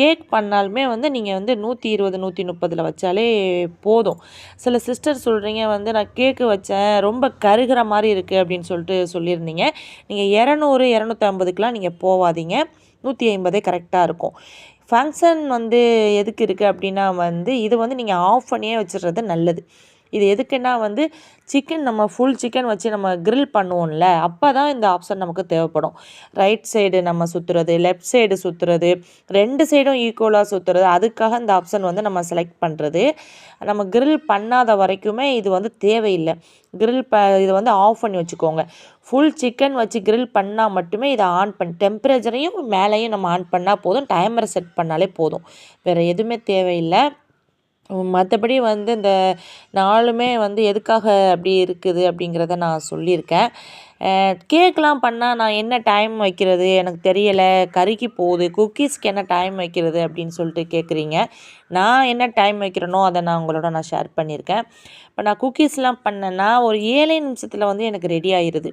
Cake பண்ணாலுமே வந்து நீங்கள் வந்து 120 130ல் வச்சாலே போதும். சில சிஸ்டர் சொல்கிறீங்க வந்து நான் கேக்கு வச்சேன் ரொம்ப கருகிற மாதிரி இருக்குது அப்படின்னு சொல்லிட்டு சொல்லியிருந்தீங்க. நீங்கள் 200 250க்கெலாம் நீங்கள் போகாதீங்க. 150 கரெக்டாக இருக்கும். ஃபங்க்ஷன் வந்து எதுக்கு இருக்குது அப்படின்னா வந்து இது வந்து நீங்கள் ஆஃப் பண்ணியே வச்சுறது நல்லது. இது எதுக்குன்னா வந்து சிக்கன் நம்ம ஃபுல் சிக்கன் வச்சு நம்ம கிரில் பண்ணுவோம்ல, அப்போ தான் இந்த ஆப்ஷன் நமக்கு தேவைப்படும். ரைட் சைடு நம்ம சுற்றுறது, லெஃப்ட் சைடு சுற்றுறது, 2 சைடும் ஈக்குவலாக சுற்றுறது, அதுக்காக இந்த ஆப்ஷன் வந்து நம்ம செலக்ட் பண்ணுறது. நம்ம கிரில் பண்ணாத வரைக்குமே இது வந்து தேவையில்லை. இதை வந்து ஆஃப் பண்ணி வச்சுக்கோங்க. ஃபுல் சிக்கன் வச்சு கிரில் பண்ணால் மட்டுமே இதை ஆன் பண்ணி டெம்பரேச்சரையும் மேலேயும் நம்ம ஆன் பண்ணால் போதும். டைமரை செட் பண்ணாலே போதும். வேறு எதுவுமே தேவையில்லை. மற்றபடி வந்து இந்த 4மே வந்து எதுக்காக அப்படி இருக்குது அப்படிங்கிறத நான் சொல்லியிருக்கேன். கேக்லாம் பண்ணால் நான் என்ன டைம் வைக்கிறது எனக்கு தெரியலை, கருகி போகுது, குக்கீஸ்க்கு என்ன டைம் வைக்கிறது அப்படின்னு சொல்லிட்டு கேட்குறீங்க. நான் என்ன டைம் வைக்கிறேனோ அதை நான் உங்களோட ஷேர் பண்ணியிருக்கேன். இப்போ நான் குக்கீஸ்லாம் பண்ணேன்னா ஒரு 7 நிமிஷத்தில் வந்து எனக்கு ரெடி ஆயிடுது.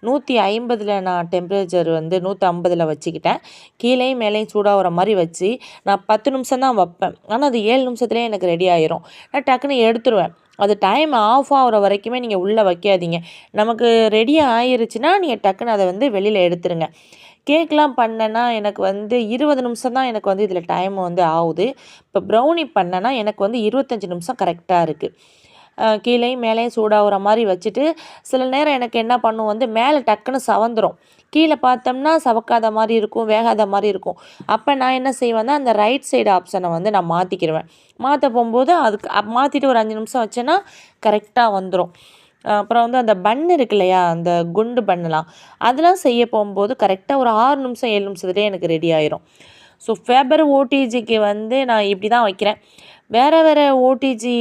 150ல் நான் டெம்பரேச்சர் வந்து 150ல் வச்சுக்கிட்டேன். கீழேயும் மேலேயும் சூடாகிற மாதிரி வச்சு நான் 10 நிமிஷம் தான் வைப்பேன். ஆனால் அது 7 நிமிஷத்துலேயே எனக்கு ரெடி ஆயிரும். நான் டக்குன்னு எடுத்துருவேன். அது டைம் ஆஃப் ஆகிற வரைக்குமே நீங்கள் உள்ளே வைக்காதீங்க. நமக்கு ரெடி ஆயிருச்சுன்னா நீங்கள் டக்குன்னு அதை வந்து வெளியில் எடுத்துருங்க. கேக்லாம் பண்ணேன்னா எனக்கு வந்து 20 நிமிஷம் தான் எனக்கு வந்து இதில் டைம் வந்து ஆகுது. இப்போ ப்ரௌனி பண்ணேன்னா எனக்கு வந்து 25 நிமிஷம் கரெக்டாக இருக்குது. கீழேயும் மேலேயும் சூடாகிற மாதிரி வச்சுட்டு சில நேரம் எனக்கு என்ன பண்ணும் வந்து மேலே டக்குன்னு சவந்துடும். கீழே பார்த்தோம்னா சவக்காத மாதிரி இருக்கும், வேகாத மாதிரி இருக்கும். அப்போ நான் என்ன செய்வேன்னா அந்த ரைட் சைடு ஆப்ஷனை வந்து நான் மாற்றிக்கிடுவேன். மாற்ற போகும்போது அதுக்கு மாற்றிட்டு ஒரு 5 நிமிஷம் வச்சேன்னா கரெக்டாக வந்துடும். அப்புறம் வந்து அந்த பன் இருக்கு இல்லையா, அந்த குண்டு பண்ணலாம் அதெல்லாம் செய்ய போகும்போது கரெக்டாக ஒரு 6 நிமிஷம் 7 நிமிஷத்துலேயே எனக்கு ரெடி ஆயிரும். ஸோ ஃபேபர் ஓடிஜிக்கு வந்து நான் இப்படி தான் வைக்கிறேன். வேறு ஓடிஜி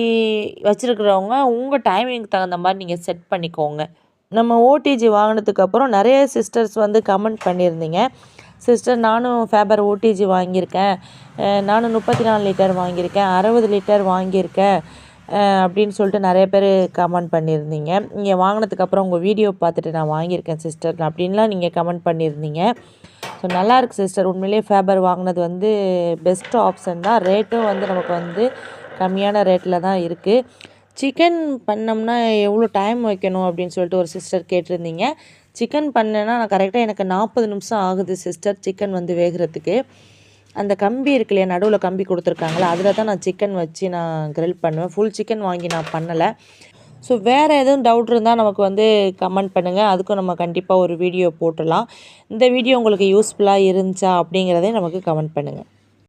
வச்சுருக்கிறவங்க உங்கள் டைமிங்க்கு தகுந்த மாதிரி நீங்கள் செட் பண்ணிக்கோங்க. நம்ம ஓடிஜி வாங்கினதுக்கப்புறம் நிறைய சிஸ்டர்ஸ் வந்து கமெண்ட் பண்ணியிருந்தீங்க. சிஸ்டர் நானும் ஃபேபர் ஓடிஜி வாங்கியிருக்கேன், நானும் 34 லிட்டர் வாங்கியிருக்கேன், 60 லிட்டர் வாங்கியிருக்கேன் அப்படின்னு சொல்லிட்டு நிறைய பேர் கமெண்ட் பண்ணியிருந்தீங்க. நீங்கள் வாங்கினதுக்கப்புறம் உங்கள் வீடியோ பார்த்துட்டு நான் வாங்கியிருக்கேன் சிஸ்டர் அப்படின்லாம் நீங்கள் கமெண்ட் பண்ணியிருந்தீங்க. ஸோ நல்லாயிருக்கு சிஸ்டர். உண்மையிலேயே ஃபேபர் வாங்கினது வந்து பெஸ்ட் ஆப்ஷன் தான். ரேட்டும் வந்து நமக்கு வந்து கம்மியான ரேட்டில் தான் இருக்குது. சிக்கன் பண்ணோம்னா எவ்வளோ டைம் வைக்கணும் அப்படின்னு சொல்லிட்டு ஒரு சிஸ்டர் கேட்டிருந்தீங்க. சிக்கன் பண்ணேன்னா நான் கரெக்டாக எனக்கு 40 நிமிஷம் ஆகுது சிஸ்டர் சிக்கன் வந்து வேகிறதுக்கு. அந்த கம்பி இருக்கு இல்லையா, நடுவில் கம்பி கொடுத்துருக்காங்களா, அதில் தான் நான் சிக்கன் வச்சு நான் கிரில் பண்ணுவேன். ஃபுல் சிக்கன் வாங்கி நான் பண்ணலை. ஸோ வேறு எதுவும் டவுட் இருந்தால் நமக்கு வந்து கமெண்ட் பண்ணுங்கள். அதுக்கும் நம்ம கண்டிப்பாக ஒரு வீடியோ போட்டுடலாம். இந்த வீடியோ உங்களுக்கு யூஸ்ஃபுல்லாக இருந்துச்சா அப்படிங்கிறதே நமக்கு கமெண்ட் பண்ணுங்கள்.